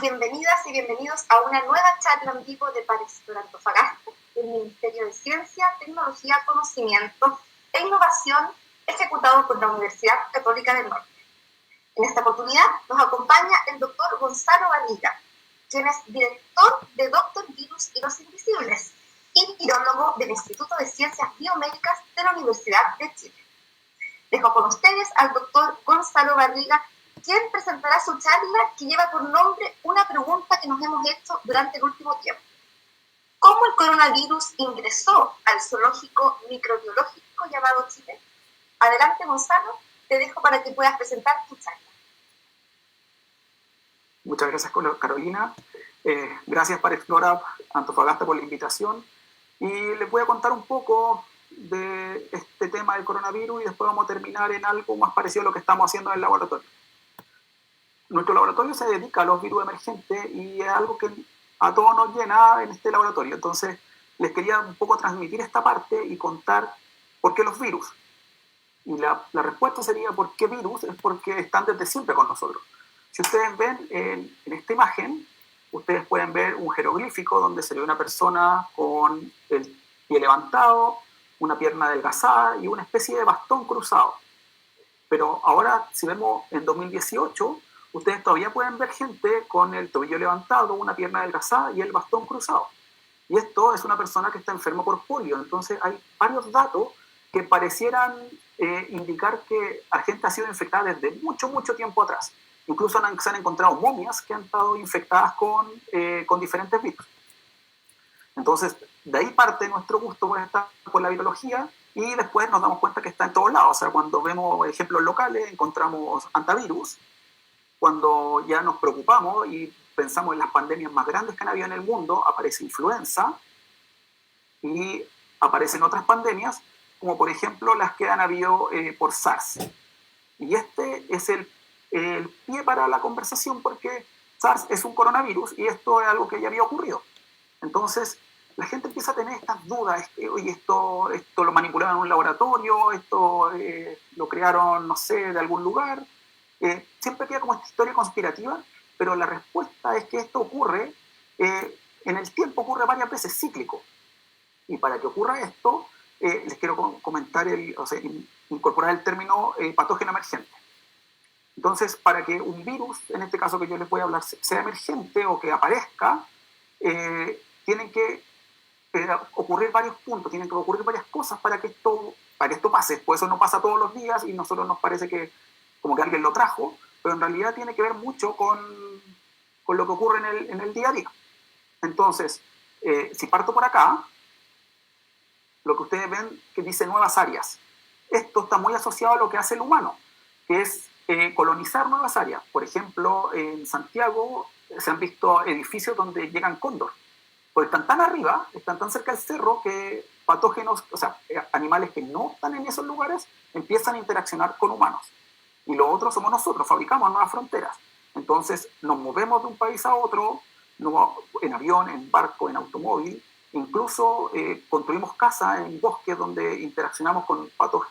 Bienvenidas y bienvenidos a una nueva charla en vivo de Pares por Antofagasta. del Ministerio de Ciencia, Tecnología, Conocimiento e Innovación, ejecutado por la Universidad Católica del Norte. En esta oportunidad nos acompaña el doctor Gonzalo Barriga, quien es director de Doctor Virus y los Invisibles y virólogo del Instituto de Ciencias Biomédicas de la Universidad de Chile. Dejo con ustedes al doctor Gonzalo Barriga, quien presentará su charla que lleva por nombre una pregunta que nos hemos hecho durante el último tiempo. ¿Cómo el coronavirus ingresó al zoológico microbiológico llamado Chile? Adelante, Gonzalo, te dejo para que puedas presentar tu charla. Muchas gracias, Carolina. Gracias para Explora Antofagasta por la invitación. Y les voy a contar un poco de este tema del coronavirus y después vamos a terminar en algo más parecido a lo que estamos haciendo en el laboratorio. Nuestro laboratorio se dedica a los virus emergentes y es algo que a todos nos llena en este laboratorio. Entonces, les quería un poco transmitir esta parte y contar por qué los virus. Y la respuesta sería ¿por qué virus? Es porque están desde siempre con nosotros. Si ustedes ven en esta imagen, ustedes pueden ver un jeroglífico donde se ve una persona con el pie levantado, una pierna adelgazada y una especie de bastón cruzado. Pero ahora, si vemos en 2018, ustedes todavía pueden ver gente con el tobillo levantado, una pierna adelgazada y el bastón cruzado. Y esto es una persona que está enferma por polio. Entonces hay varios datos que parecieran indicar que la gente ha sido infectada desde mucho, mucho tiempo atrás. Incluso se han encontrado momias que han estado infectadas con diferentes virus. Entonces, de ahí parte nuestro gusto por la virología y después nos damos cuenta que está en todos lados. O sea, cuando vemos ejemplos locales encontramos antivirus. Cuando ya nos preocupamos y pensamos en las pandemias más grandes que han habido en el mundo, aparece influenza y aparecen otras pandemias, como por ejemplo las que han habido por SARS. Y este es el pie para la conversación porque SARS es un coronavirus y esto es algo que ya había ocurrido. Entonces, la gente empieza a tener estas dudas, oye, esto lo manipularon en un laboratorio, esto lo crearon, no sé, de algún lugar. Siempre queda como esta historia conspirativa, pero la respuesta es que esto ocurre, en el tiempo ocurre varias veces cíclico. Y para que ocurra esto, les quiero comentar, incorporar el término patógeno emergente. Entonces, para que un virus, en este caso que yo les voy a hablar, sea emergente o que aparezca, tienen que ocurrir varios puntos, tienen que ocurrir varias cosas para que esto pase. Pues eso no pasa todos los días y a nosotros nos parece que como que alguien lo trajo, pero en realidad tiene que ver mucho con lo que ocurre en el día a día. Entonces, si parto por acá, lo que ustedes ven que dice nuevas áreas. Esto está muy asociado a lo que hace el humano, que es colonizar nuevas áreas. Por ejemplo, en Santiago se han visto edificios donde llegan cóndor, porque están tan arriba, están tan cerca del cerro que patógenos, o sea, animales que no están en esos lugares, empiezan a interaccionar con humanos. Y lo otro somos nosotros, fabricamos nuevas fronteras. Entonces nos movemos de un país a otro, en avión, en barco, en automóvil, incluso construimos casas en bosques donde interaccionamos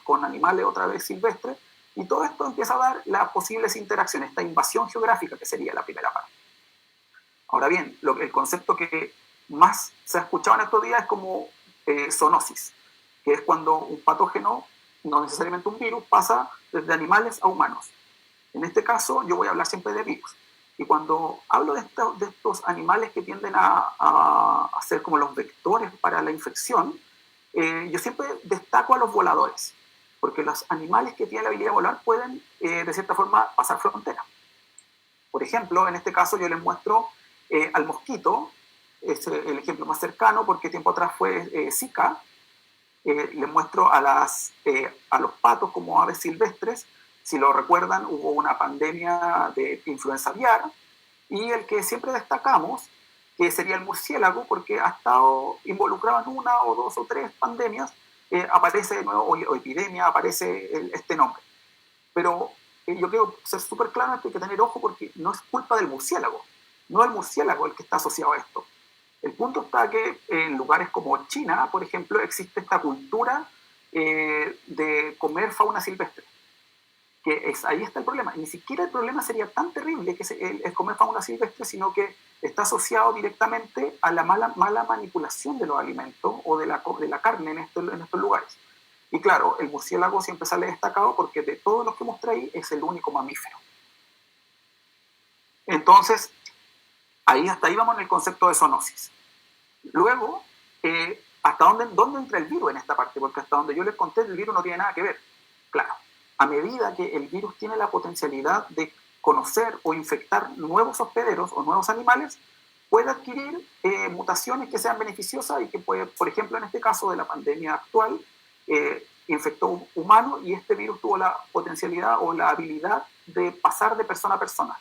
con animales otra vez silvestres, y todo esto empieza a dar las posibles interacciones, esta invasión geográfica que sería la primera parte. Ahora bien, el concepto que más se ha escuchado en estos días es como zoonosis, que es cuando un patógeno, no necesariamente un virus, pasa desde animales a humanos. En este caso, yo voy a hablar siempre de virus. Y cuando hablo de estos animales que tienden a ser como los vectores para la infección, yo siempre destaco a los voladores, porque los animales que tienen la habilidad de volar pueden, de cierta forma, pasar fronteras. Por ejemplo, en este caso yo les muestro al mosquito, es el ejemplo más cercano, porque tiempo atrás fue Zika. Les muestro a los patos como aves silvestres. Si lo recuerdan, hubo una pandemia de influenza aviar, y el que siempre destacamos, que sería el murciélago, porque ha estado involucrado en una o dos o tres pandemias, aparece de nuevo, o epidemia, aparece este nombre. Pero yo quiero ser súper claro, hay que tener ojo porque no es culpa del murciélago, no es el murciélago el que está asociado a esto. El punto está que en lugares como China, por ejemplo, existe esta cultura de comer fauna silvestre. ahí está el problema. Ni siquiera el problema sería tan terrible que el comer fauna silvestre, sino que está asociado directamente a la mala manipulación de los alimentos o de la carne en estos lugares. Y claro, el murciélago siempre sale destacado porque de todos los que mostré ahí es el único mamífero. Entonces, hasta ahí vamos en el concepto de zoonosis. Luego, ¿hasta dónde entra el virus en esta parte? Porque hasta donde yo les conté, el virus no tiene nada que ver. Claro, a medida que el virus tiene la potencialidad de conocer o infectar nuevos hospederos o nuevos animales, puede adquirir mutaciones que sean beneficiosas y que puede, por ejemplo, en este caso de la pandemia actual, infectó humanos y este virus tuvo la potencialidad o la habilidad de pasar de persona a persona.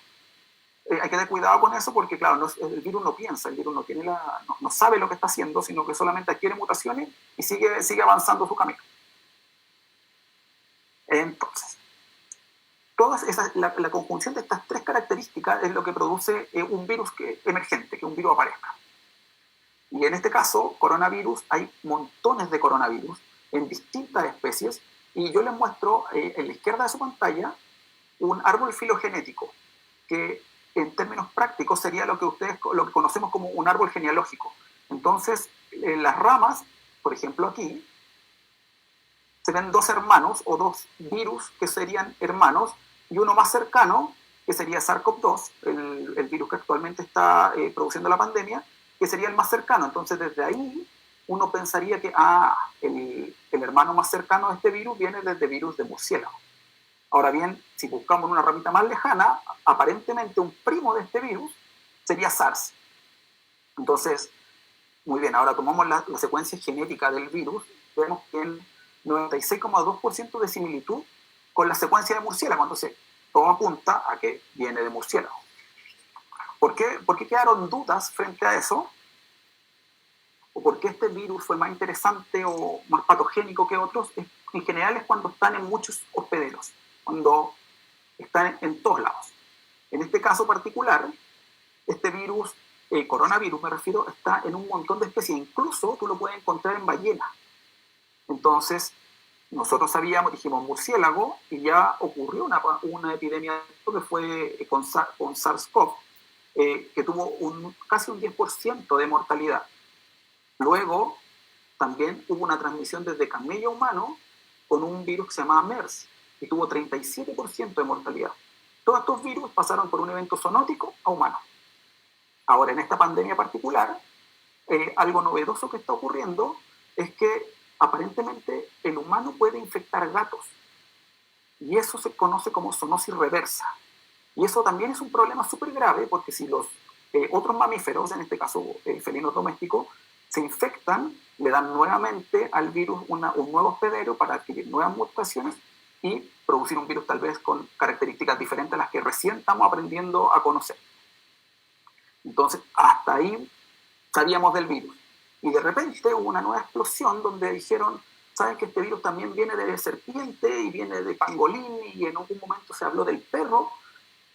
Hay que tener cuidado con eso porque, claro, el virus no piensa, el virus no sabe lo que está haciendo, sino que solamente adquiere mutaciones y sigue avanzando su camino. Entonces, la conjunción de estas tres características es lo que produce un virus emergente, que un virus aparezca. Y en este caso, coronavirus, hay montones de coronavirus en distintas especies, y yo les muestro en la izquierda de su pantalla un árbol filogenético, que en términos prácticos sería lo que conocemos como un árbol genealógico. Entonces, las ramas, por ejemplo aquí, se ven dos hermanos o dos virus que serían hermanos, y uno más cercano, que sería SARS-CoV-2, el virus que actualmente está produciendo la pandemia, que sería el más cercano. Entonces, desde ahí, uno pensaría que el hermano más cercano de este virus viene desde virus de murciélago. Ahora bien, si buscamos una ramita más lejana, aparentemente un primo de este virus sería SARS. Entonces, muy bien, ahora tomamos la secuencia genética del virus, vemos que el 96,2% de similitud con la secuencia de murciélago. Entonces, todo apunta a que viene de murciélago. ¿Por qué quedaron dudas frente a eso? ¿O por qué este virus fue más interesante o más patogénico que otros? En general es cuando están en muchos hospederos, cuando están en todos lados. En este caso particular, este virus, coronavirus me refiero, está en un montón de especies. Incluso tú lo puedes encontrar en ballenas. Entonces, nosotros dijimos murciélago, y ya ocurrió una epidemia que fue con SARS-CoV, que tuvo casi un 10% de mortalidad. Luego, también hubo una transmisión desde camello a humano con un virus que se llamaba MERS, y tuvo 37% de mortalidad. Todos estos virus pasaron por un evento zoonótico a humano. Ahora, en esta pandemia particular, algo novedoso que está ocurriendo es que aparentemente el humano puede infectar gatos, y eso se conoce como zoonosis reversa. Y eso también es un problema súper grave, porque si los otros mamíferos, en este caso felinos domésticos, se infectan, le dan nuevamente al virus un nuevo hospedero para adquirir nuevas mutaciones y producir un virus tal vez con características diferentes a las que recién estamos aprendiendo a conocer. Entonces, hasta ahí sabíamos del virus. Y de repente hubo una nueva explosión donde dijeron, ¿saben que este virus también viene de serpiente y viene de pangolín, y en algún momento se habló del perro?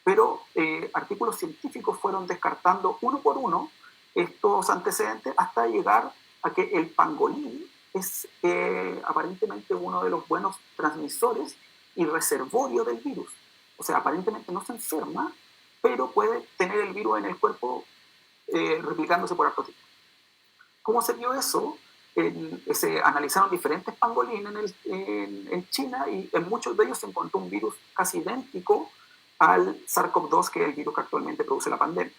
Pero artículos científicos fueron descartando uno por uno estos antecedentes hasta llegar a que el pangolín es aparentemente uno de los buenos transmisores y reservorio del virus. O sea, aparentemente no se enferma, pero puede tener el virus en el cuerpo replicándose por harto tiempo. ¿Cómo se vio eso? Se analizaron diferentes pangolines en China, y en muchos de ellos se encontró un virus casi idéntico al SARS-CoV-2, que es el virus que actualmente produce la pandemia.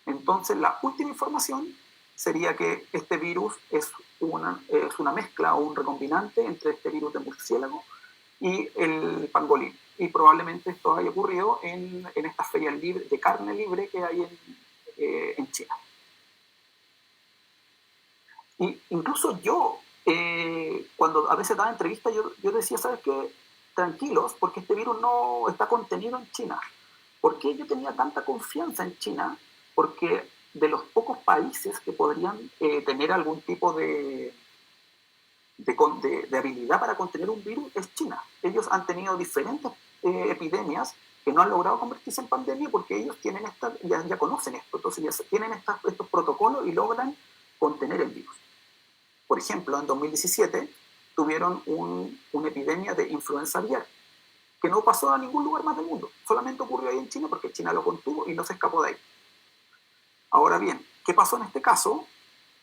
Entonces, la última información sería que este virus es una mezcla o un recombinante entre este virus de murciélago y el pangolín. Y probablemente esto haya ocurrido en estas ferias de carne libre que hay en China. Y incluso yo, cuando a veces daba entrevistas, yo decía, ¿sabes qué? Tranquilos, porque este virus no está contenido en China. ¿Por qué yo tenía tanta confianza en China? Porque de los pocos países que podrían tener algún tipo de habilidad para contener un virus es China. Ellos han tenido diferentes epidemias que no han logrado convertirse en pandemia porque ellos tienen ya conocen esto, entonces ya tienen estos protocolos y logran contener el virus. Por ejemplo, en 2017 tuvieron una epidemia de influenza aviar, que no pasó a ningún lugar más del mundo, solamente ocurrió ahí en China porque China lo contuvo y no se escapó de ahí. Ahora bien, ¿qué pasó en este caso?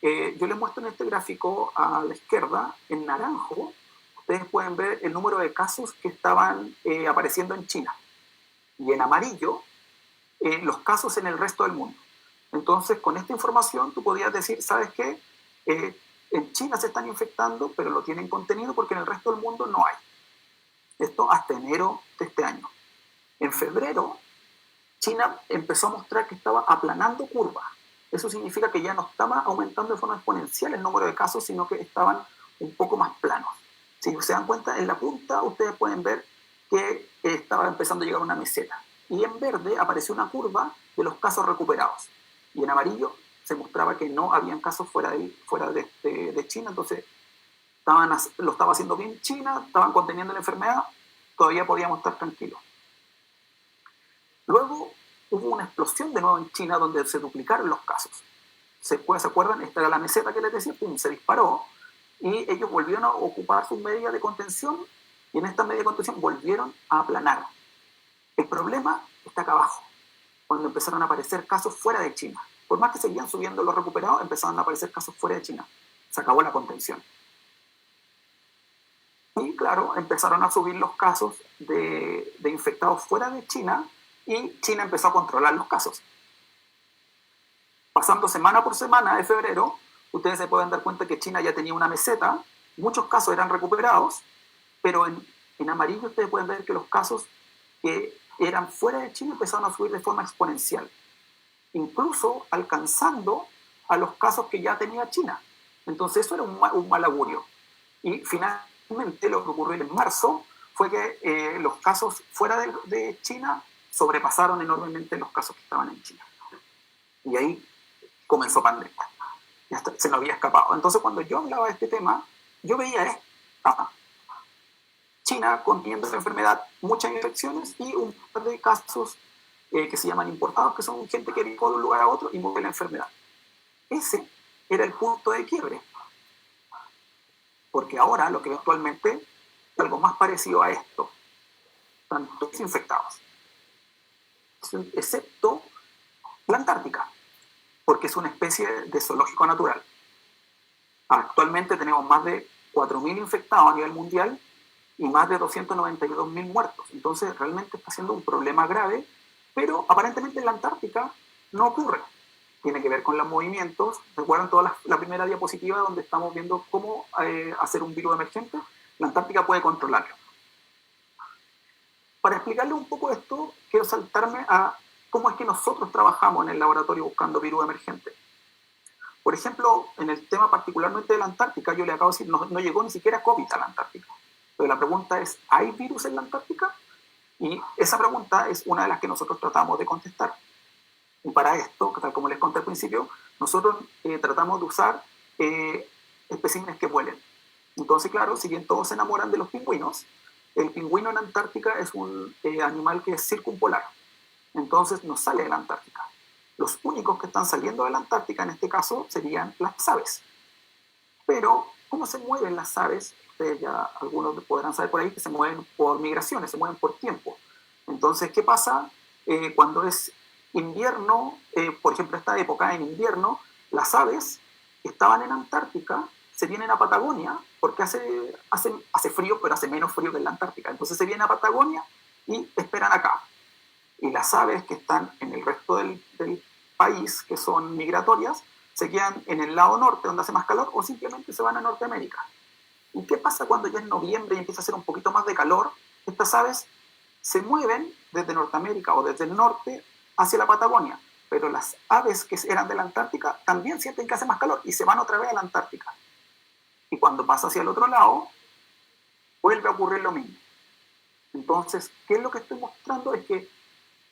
Yo les muestro en este gráfico a la izquierda, en naranjo, ustedes pueden ver el número de casos que estaban apareciendo en China. Y en amarillo, los casos en el resto del mundo. Entonces, con esta información, tú podías decir, ¿sabes qué? En China se están infectando, pero lo tienen contenido porque en el resto del mundo no hay. Esto hasta enero de este año. En febrero, China empezó a mostrar que estaba aplanando curvas. Eso significa que ya no estaba aumentando de forma exponencial el número de casos, sino que estaban un poco más planos. Si se dan cuenta, en la punta ustedes pueden ver que estaba empezando a llegar una meseta. Y en verde apareció una curva de los casos recuperados. Y en amarillo se mostraba que no habían casos fuera de China, entonces lo estaba haciendo bien China, estaban conteniendo la enfermedad, todavía podíamos estar tranquilos. Luego hubo una explosión de nuevo en China donde se duplicaron los casos. ¿Se acuerdan? Esta era la meseta que les decía, pum, se disparó y ellos volvieron a ocupar sus medidas de contención y en esta medida de contención volvieron a aplanar. El problema está acá abajo, cuando empezaron a aparecer casos fuera de China. Por más que seguían subiendo los recuperados, empezaron a aparecer casos fuera de China. Se acabó la contención. Y claro, empezaron a subir los casos de infectados fuera de China y China empezó a controlar los casos. Pasando semana por semana de febrero, ustedes se pueden dar cuenta que China ya tenía una meseta, muchos casos eran recuperados, pero en amarillo ustedes pueden ver que los casos que eran fuera de China empezaron a subir de forma exponencial, incluso alcanzando a los casos que ya tenía China. Entonces eso era un mal augurio. Y finalmente lo que ocurrió en marzo fue que los casos fuera de China sobrepasaron enormemente los casos que estaban en China. Y ahí comenzó pandemia. Ya se nos había escapado. Entonces cuando yo hablaba de este tema, yo veía esto. China conteniendo la enfermedad, muchas infecciones y un par de casos que se llaman importados, que son gente que viajó de un lugar a otro y mueve la enfermedad. Ese era el punto de quiebre. Porque ahora lo que ve actualmente es algo más parecido a esto. Están todos infectados. Excepto la Antártica, porque es una especie de zoológico natural. Actualmente tenemos más de 4.000 infectados a nivel mundial y más de 292.000 muertos. Entonces realmente está siendo un problema grave, pero aparentemente en la Antártica no ocurre. Tiene que ver con los movimientos. ¿Recuerdan toda la primera diapositiva donde estamos viendo cómo hacer un virus emergente? La Antártica puede controlarlo. Para explicarles un poco esto, quiero saltarme a cómo es que nosotros trabajamos en el laboratorio buscando virus emergentes. Por ejemplo, en el tema particularmente de la Antártica, yo le acabo de decir, no llegó ni siquiera COVID a la Antártica. Pero la pregunta es, ¿hay virus en la Antártica? Y esa pregunta es una de las que nosotros tratamos de contestar. Y para esto, tal como les conté al principio, nosotros tratamos de usar especímenes que vuelen. Entonces, claro, si bien todos se enamoran de los pingüinos, el pingüino en Antártica es un animal que es circumpolar. Entonces no sale de la Antártica. Los únicos que están saliendo de la Antártica en este caso serían las aves. Pero, ¿cómo se mueven las aves? Ustedes ya, algunos podrán saber por ahí que se mueven por migraciones, se mueven por tiempo. Entonces, ¿qué pasa cuando es invierno? Por ejemplo, esta época en invierno, las aves estaban en Antártica, se vienen a Patagonia, porque hace frío, pero hace menos frío que en la Antártica. Entonces se vienen a Patagonia y esperan acá. Y las aves que están en el resto del país, que son migratorias, se quedan en el lado norte, donde hace más calor, o simplemente se van a Norteamérica. ¿Y qué pasa cuando ya es noviembre y empieza a hacer un poquito más de calor? Estas aves se mueven desde Norteamérica o desde el norte hacia la Patagonia, pero las aves que eran de la Antártica también sienten que hace más calor y se van otra vez a la Antártica. Y cuando pasa hacia el otro lado, vuelve a ocurrir lo mismo. Entonces, ¿qué es lo que estoy mostrando? Es que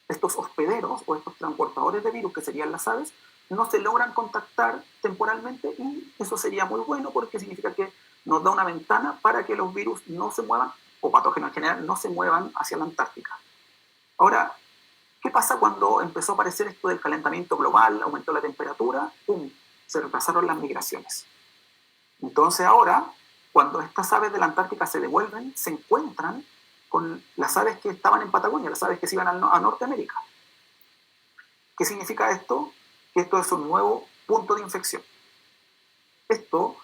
estos hospederos o estos transportadores de virus, que serían las aves, no se logran contactar temporalmente y eso sería muy bueno porque significa que nos da una ventana para que los virus no se muevan, o patógenos en general, no se muevan hacia la Antártica. Ahora, ¿qué pasa cuando empezó a aparecer esto del calentamiento global, aumentó la temperatura? ¡Pum! Se retrasaron las migraciones. Entonces ahora, cuando estas aves de la Antártica se devuelven, se encuentran con las aves que estaban en Patagonia, las aves que se iban a Norteamérica. ¿Qué significa esto? Que esto es un nuevo punto de infección. Esto,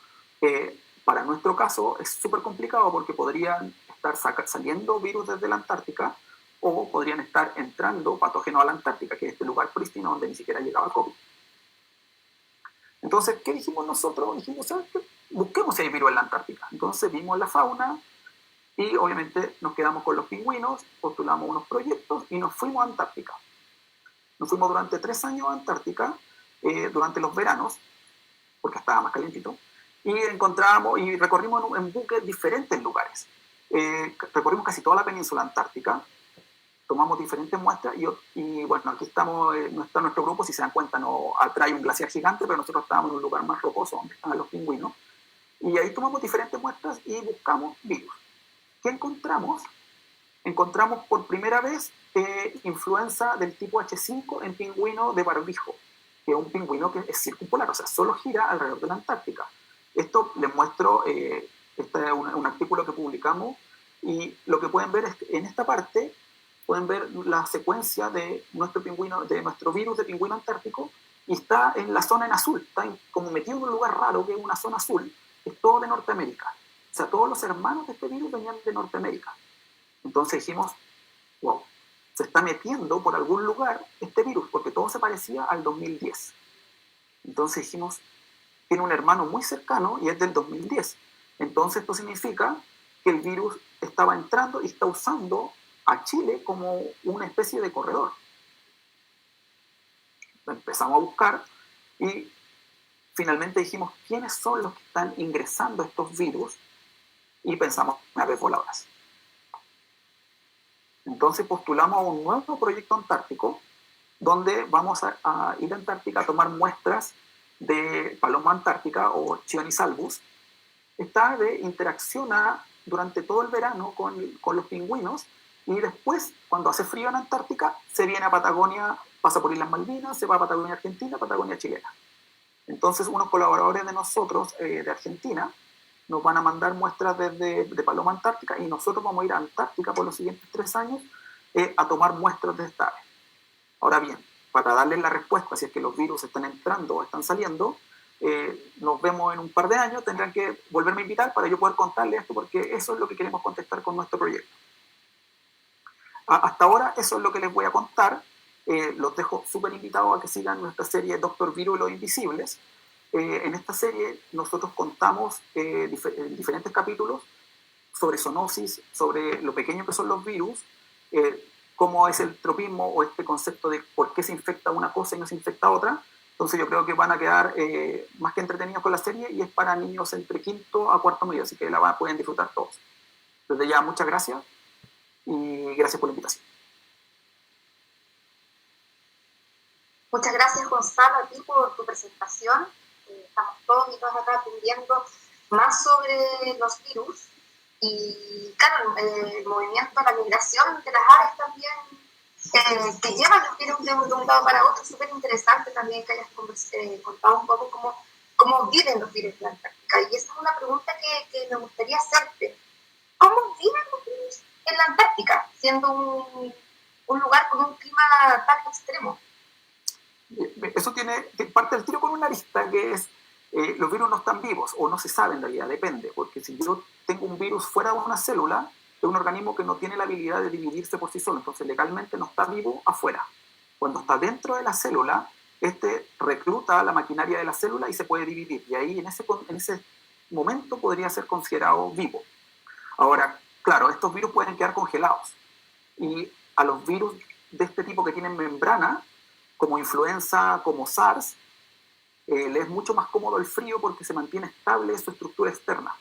para nuestro caso, es súper complicado porque podrían estar saliendo virus desde la Antártica o podrían estar entrando patógenos a la Antártica, que es este lugar prístino donde ni siquiera llegaba COVID. Entonces, ¿qué dijimos nosotros? Dijimos, ¿sabes qué? Busquemos si hay virus en la Antártica. Entonces vimos la fauna y obviamente nos quedamos con los pingüinos, postulamos unos proyectos y nos fuimos a Antártica. Nos fuimos durante 3 años a Antártica, durante los veranos, porque estaba más calientito, y encontramos y recorrimos en buques diferentes lugares. Recorrimos casi toda la península antártica, tomamos diferentes muestras y bueno, aquí estamos, no está nuestro grupo, si se dan cuenta, no atrae un glaciar gigante, pero nosotros estábamos en un lugar más rocoso donde estaban los pingüinos, y ahí tomamos diferentes muestras y buscamos virus. ¿Qué encontramos? Encontramos por primera vez influenza del tipo H5 en pingüino de barbijo, que es un pingüino que es circumpolar, o sea, solo gira alrededor de la Antártica. Esto les muestro, este es un artículo que publicamos, y lo que pueden ver es que en esta parte pueden ver la secuencia de nuestro pingüino, de nuestro virus de pingüino antártico, y está en la zona en azul, está como metido en un lugar raro que es una zona azul, es todo de Norteamérica. O sea, todos los hermanos de este virus venían de Norteamérica. Entonces dijimos, wow, se está metiendo por algún lugar este virus, porque todo se parecía al 2010. Entonces dijimos, tiene un hermano muy cercano y es del 2010. Entonces esto significa que el virus estaba entrando y está usando a Chile como una especie de corredor. Empezamos a buscar y finalmente dijimos, ¿quiénes son los que están ingresando estos virus? Y pensamos en aves voladoras. Entonces postulamos a un nuevo proyecto antártico donde vamos a ir a Antártica a tomar muestras de paloma antártica o Chionis albus. Esta ave interacciona durante todo el verano con los pingüinos y después, cuando hace frío en Antártica, se viene a Patagonia, pasa por Islas Malvinas, se va a Patagonia Argentina, Patagonia chilena. Entonces unos colaboradores de nosotros de Argentina nos van a mandar muestras de paloma antártica y nosotros vamos a ir a Antártica por los siguientes 3 años a tomar muestras de esta ave. Ahora bien, para darles la respuesta, si es que los virus están entrando o están saliendo, nos vemos en un par de años, tendrán que volverme a invitar para yo poder contarles esto, porque eso es lo que queremos contestar con nuestro proyecto. Hasta ahora eso es lo que les voy a contar. Los dejo súper invitados a que sigan nuestra serie Doctor Virus y los Invisibles. En esta serie nosotros contamos en diferentes capítulos sobre zoonosis, sobre lo pequeño que son los virus, cómo es el tropismo o este concepto de por qué se infecta una cosa y no se infecta otra. Entonces yo creo que van a quedar más que entretenidos con la serie y es para niños entre quinto a cuarto medio, así que pueden disfrutar todos. Desde ya, muchas gracias y gracias por la invitación. Muchas gracias, Gonzalo, a ti por tu presentación. Estamos todos y todas acá aprendiendo más sobre los virus y, claro, el movimiento, la migración de las aves también, que llevan los virus de un lado para otro. Súper interesante también que hayas contado un poco cómo viven los virus en la Antártica. Y esa es una pregunta que me gustaría hacerte. ¿Cómo viven los virus en la Antártica, siendo un lugar con un clima tan extremo? Eso parte del tiro con una lista que es los virus no están vivos, o no se sabe en realidad, depende, porque si yo tengo un virus fuera de una célula, es un organismo que no tiene la habilidad de dividirse por sí solo, entonces legalmente no está vivo afuera. Cuando está dentro de la célula, recluta la maquinaria de la célula y se puede dividir, y ahí en ese momento podría ser considerado vivo. Ahora, claro, estos virus pueden quedar congelados, y a los virus de este tipo que tienen membrana, como influenza, como SARS, le es mucho más cómodo el frío porque se mantiene estable su estructura externa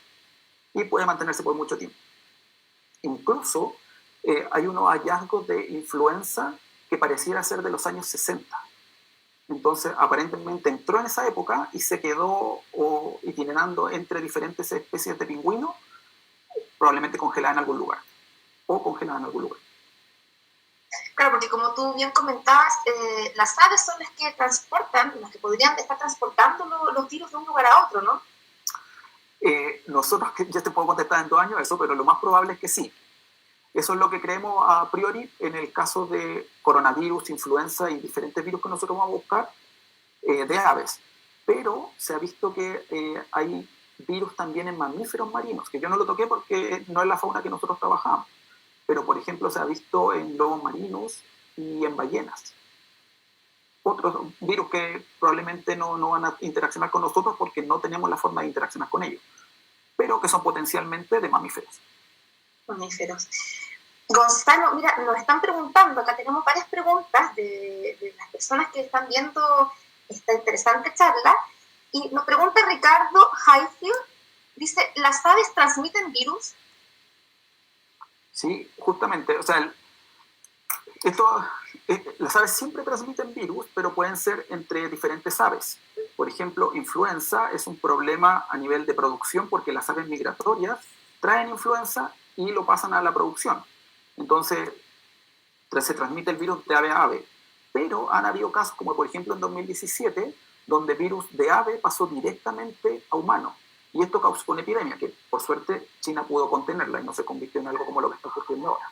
y puede mantenerse por mucho tiempo. Incluso hay unos hallazgos de influenza que pareciera ser de los años 60. Entonces, aparentemente entró en esa época y se quedó itinerando entre diferentes especies de pingüinos, probablemente congelada en algún lugar o congelada en algún lugar. Claro, porque como tú bien comentabas, las aves son las que transportan, las que podrían estar transportando los virus de un lugar a otro, ¿no? Nosotros, ya te puedo contestar en 2 años eso, pero lo más probable es que sí. Eso es lo que creemos a priori en el caso de coronavirus, influenza y diferentes virus que nosotros vamos a buscar de aves. Pero se ha visto que hay virus también en mamíferos marinos, que yo no lo toqué porque no es la fauna que nosotros trabajamos. Pero, por ejemplo, se ha visto en lobos marinos y en ballenas. Otros virus que probablemente no van a interaccionar con nosotros porque no tenemos la forma de interaccionar con ellos, pero que son potencialmente de mamíferos. Mamíferos. Gonzalo, mira, nos están preguntando, acá tenemos varias preguntas de las personas que están viendo esta interesante charla, y nos pregunta Ricardo Highfield, dice, ¿las aves transmiten virus? Sí, justamente, o sea, las aves siempre transmiten virus, pero pueden ser entre diferentes aves. Por ejemplo, influenza es un problema a nivel de producción porque las aves migratorias traen influenza y lo pasan a la producción. Entonces, se transmite el virus de ave a ave. Pero han habido casos, como por ejemplo en 2017, donde virus de ave pasó directamente a humano. Y esto causó una epidemia que, por suerte, China pudo contenerla y no se convirtió en algo como lo que está ocurriendo ahora.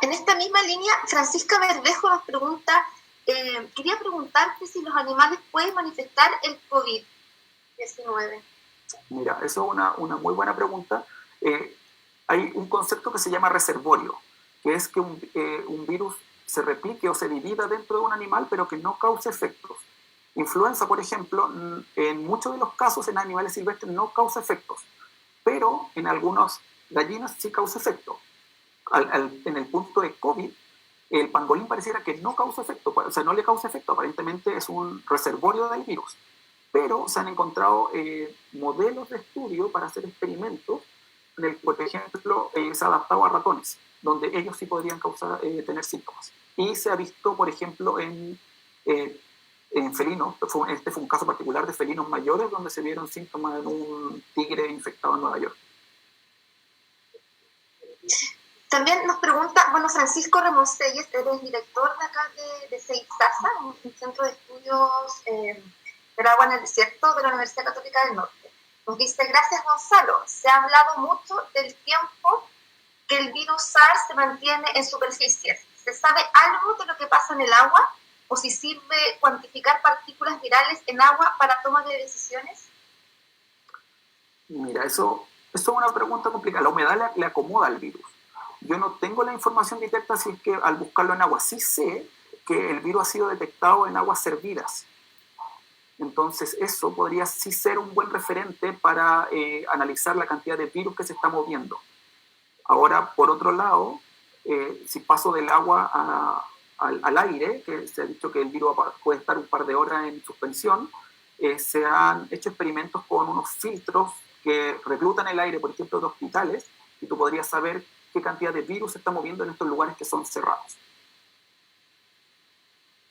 En esta misma línea, Francisca Verdejo nos pregunta, quería preguntarte si los animales pueden manifestar el COVID-19. Mira, eso es una muy buena pregunta. Hay un concepto que se llama reservorio, que es que un virus se replique o se divida dentro de un animal, pero que no cause efectos. Influenza, por ejemplo, en muchos de los casos en animales silvestres no causa efectos, pero en algunas gallinas sí causa efectos. En el punto de COVID, el pangolín pareciera que no causa efecto, o sea, no le causa efecto, aparentemente es un reservorio del virus, pero se han encontrado modelos de estudio para hacer experimentos en el, por ejemplo, se ha adaptado a ratones, donde ellos sí podrían tener síntomas. Y se ha visto, por ejemplo, en felinos, este fue un caso particular de felinos mayores, donde se vieron síntomas en un tigre infectado en Nueva York. También nos pregunta, bueno, Francisco Remoselles, eres director de acá de CEIPSASA, un centro de estudios del agua en el desierto de la Universidad Católica del Norte. Nos dice, gracias Gonzalo, se ha hablado mucho del tiempo que el virus SARS se mantiene en superficies. ¿Se sabe algo de lo que pasa en el agua? ¿O si sirve cuantificar partículas virales en agua para toma de decisiones? Mira, eso es una pregunta complicada. La humedad le acomoda al virus. Yo no tengo la información directa si es que al buscarlo en agua. Sí sé que el virus ha sido detectado en aguas servidas. Entonces eso podría sí ser un buen referente para analizar la cantidad de virus que se está moviendo. Ahora, por otro lado, si paso del agua al aire, que se ha dicho que el virus puede estar un par de horas en suspensión, se han hecho experimentos con unos filtros que reclutan el aire, por ejemplo, de hospitales, y tú podrías saber qué cantidad de virus se está moviendo en estos lugares que son cerrados.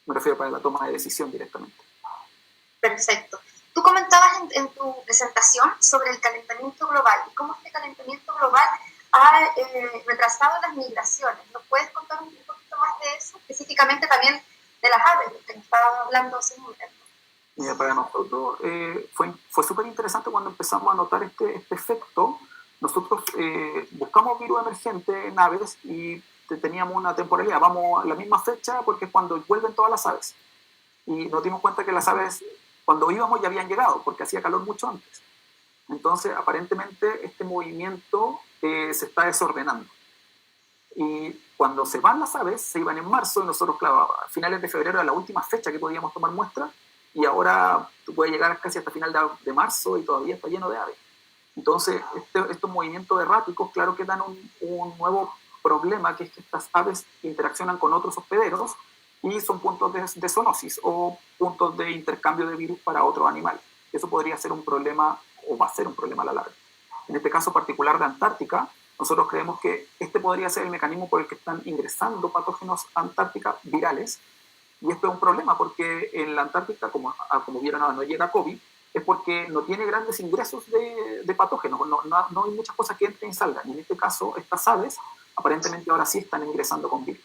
Me refiero para la toma de decisión directamente. Perfecto. Tú comentabas en tu presentación sobre el calentamiento global y cómo este calentamiento global ha retrasado las migraciones. ¿Nos puedes contar un poquito más de eso? Específicamente también de las aves, que nos estábamos hablando hace un momento. Mira, para nosotros fue súper interesante cuando empezamos a notar este efecto. Nosotros buscamos virus emergentes en aves y teníamos una temporalidad. Vamos a la misma fecha porque es cuando vuelven todas las aves. Y nos dimos cuenta que las aves, cuando íbamos, ya habían llegado porque hacía calor mucho antes. Entonces, aparentemente, este movimiento se está desordenando. Y cuando se van las aves, se iban en marzo, y nosotros, claro, a finales de febrero era la última fecha que podíamos tomar muestras, y ahora tú puedes llegar casi hasta final de marzo y todavía está lleno de aves. Entonces, estos movimientos erráticos, claro que dan un nuevo problema, que es que estas aves interaccionan con otros hospederos y son puntos de zoonosis o puntos de intercambio de virus para otro animal. Eso podría ser un problema, o va a ser un problema a la larga. En este caso particular de Antártica, nosotros creemos que este podría ser el mecanismo por el que están ingresando patógenos a Antártica virales, y esto es un problema porque en la Antártica, como vieron ahora, no llega COVID, es porque no tiene grandes ingresos de patógenos, no hay muchas cosas que entren y salgan, y en este caso estas aves aparentemente ahora sí están ingresando con virus.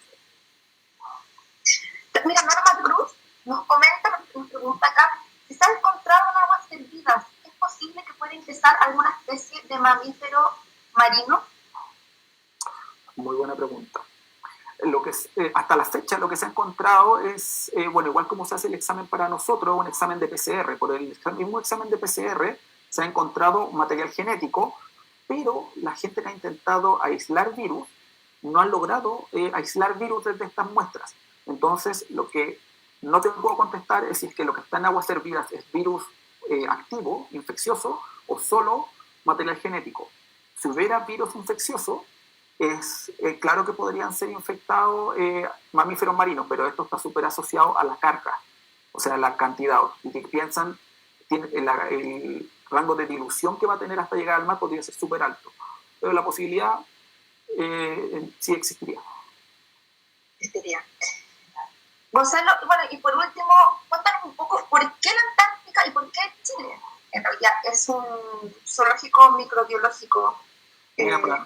Mira, Norma Cruz nos comenta, nos pregunta acá, si se ha encontrado en aguas servidas, ¿es posible que pueda ingresar alguna especie de mamífero marino? Muy buena pregunta. Hasta la fecha lo que se ha encontrado es, bueno, igual como se hace el examen para nosotros, un examen de PCR. Por el mismo examen de PCR se ha encontrado material genético, pero la gente que ha intentado aislar virus no ha logrado aislar virus desde estas muestras. Entonces, lo que no te puedo contestar es si es que lo que está en aguas hervidas es virus activo, infeccioso, o solo material genético. Si hubiera virus infeccioso, es claro que podrían ser infectados mamíferos marinos, pero esto está súper asociado a la carga, o sea, la cantidad. Y si piensan, el rango de dilución que va a tener hasta llegar al mar podría ser súper alto, pero la posibilidad sí existiría. Gonzalo, bueno, y por último, cuéntanos un poco por qué la Antártica y por qué Chile. En realidad es un zoológico microbiológico natural.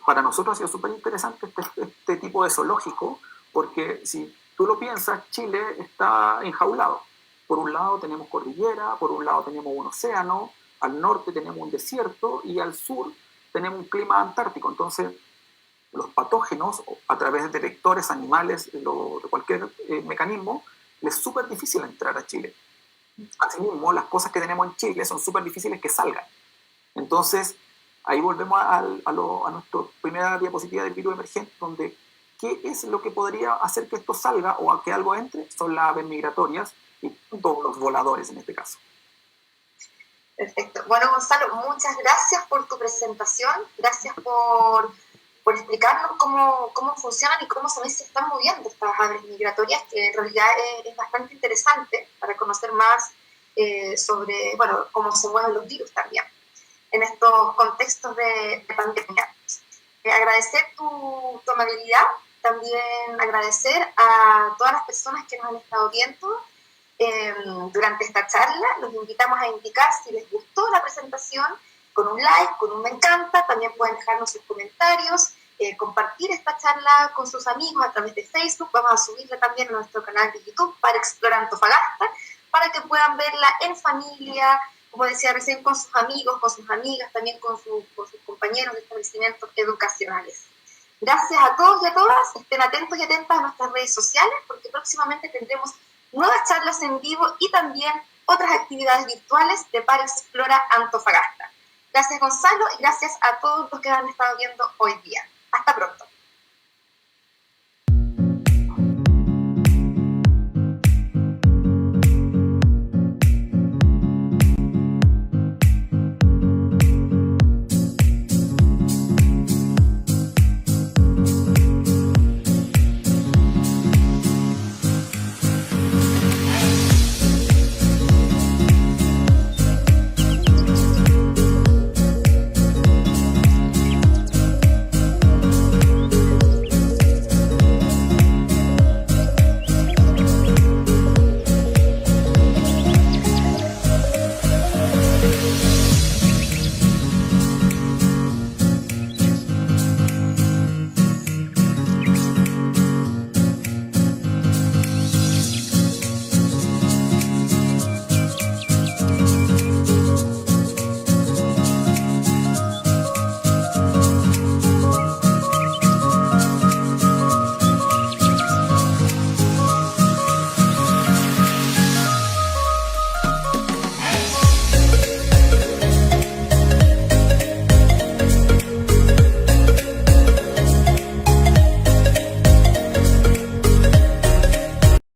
Para nosotros ha sido súper interesante este tipo de zoológico, porque si tú lo piensas, Chile está enjaulado. Por un lado tenemos cordillera, por un lado tenemos un océano, al norte tenemos un desierto y al sur tenemos un clima antártico. Entonces, los patógenos, a través de vectores animales, de cualquier mecanismo, les es súper difícil entrar a Chile. Asimismo, las cosas que tenemos en Chile son súper difíciles que salgan. Entonces, ahí volvemos a nuestra primera diapositiva del virus emergente, donde ¿qué es lo que podría hacer que esto salga o a que algo entre? Son las aves migratorias y todos los voladores en este caso. Perfecto. Bueno, Gonzalo, muchas gracias por tu presentación, gracias por explicarnos cómo funcionan y cómo se están moviendo estas aves migratorias, que en realidad es bastante interesante para conocer más sobre, bueno, cómo se mueven los virus también en estos contextos de pandemia. Agradecer tu amabilidad, también agradecer a todas las personas que nos han estado viendo durante esta charla. Los invitamos a indicar si les gustó la presentación con un like, con un me encanta. También pueden dejarnos sus comentarios, compartir esta charla con sus amigos a través de Facebook. Vamos a subirla también a nuestro canal de YouTube para Explora Antofagasta, para que puedan verla en familia, como decía recién, con sus amigos, con sus amigas, también con sus compañeros de establecimientos educacionales. Gracias a todos y a todas. Estén atentos y atentas a nuestras redes sociales, porque próximamente tendremos nuevas charlas en vivo y también otras actividades virtuales de Par Explora Antofagasta. Gracias, Gonzalo, y gracias a todos los que han estado viendo hoy día. Hasta pronto.